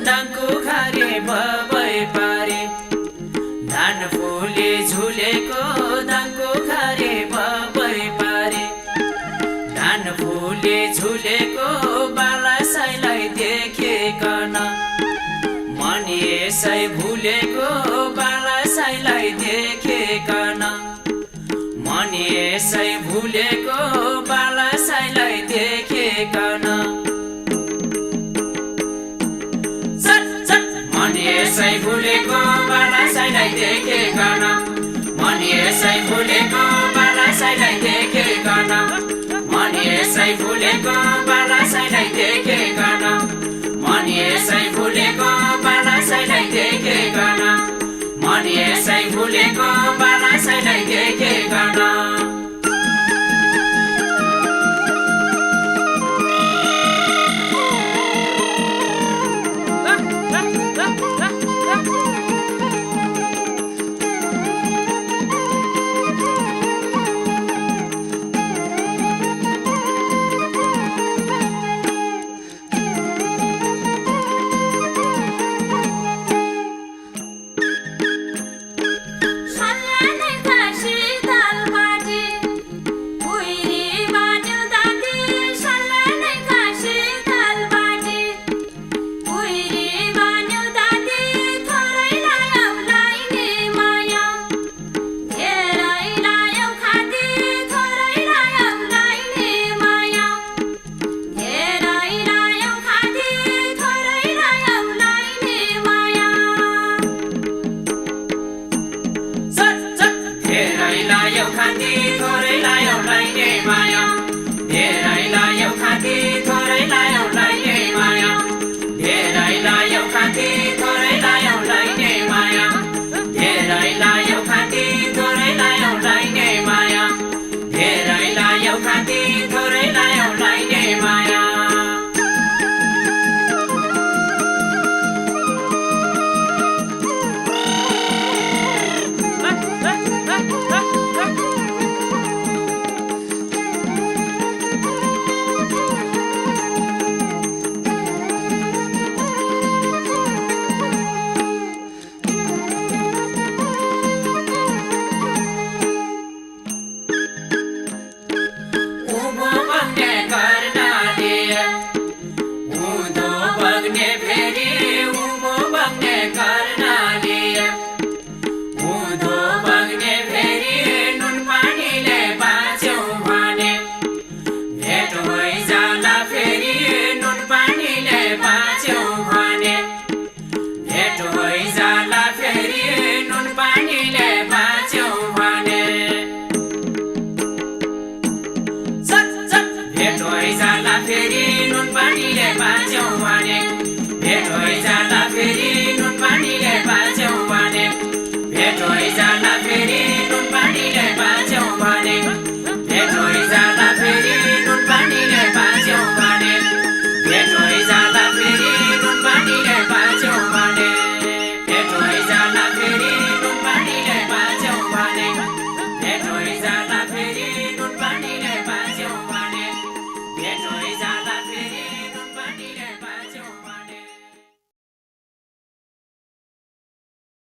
दाङको खारे भबै पारे धान फुले झुलेको दाङको खारे भबै पारे धान फुले झुलेको बालासाईलाई देखेकन मन यसै भुलेको बालासाईलाई देखेकन मन यसै भुलेको बालासाईलाई देखेकन मन यसै भुलेको बालासाईलाई देखेकन मन यसै भुलेको बालासाईलाई देखेकन मन यसै भुलेको बालासाईलाई देखेकन मन यसै भुलेको बालासाईलाई देखेकन मन यसै भुलेको बालासाईलाई देखेकन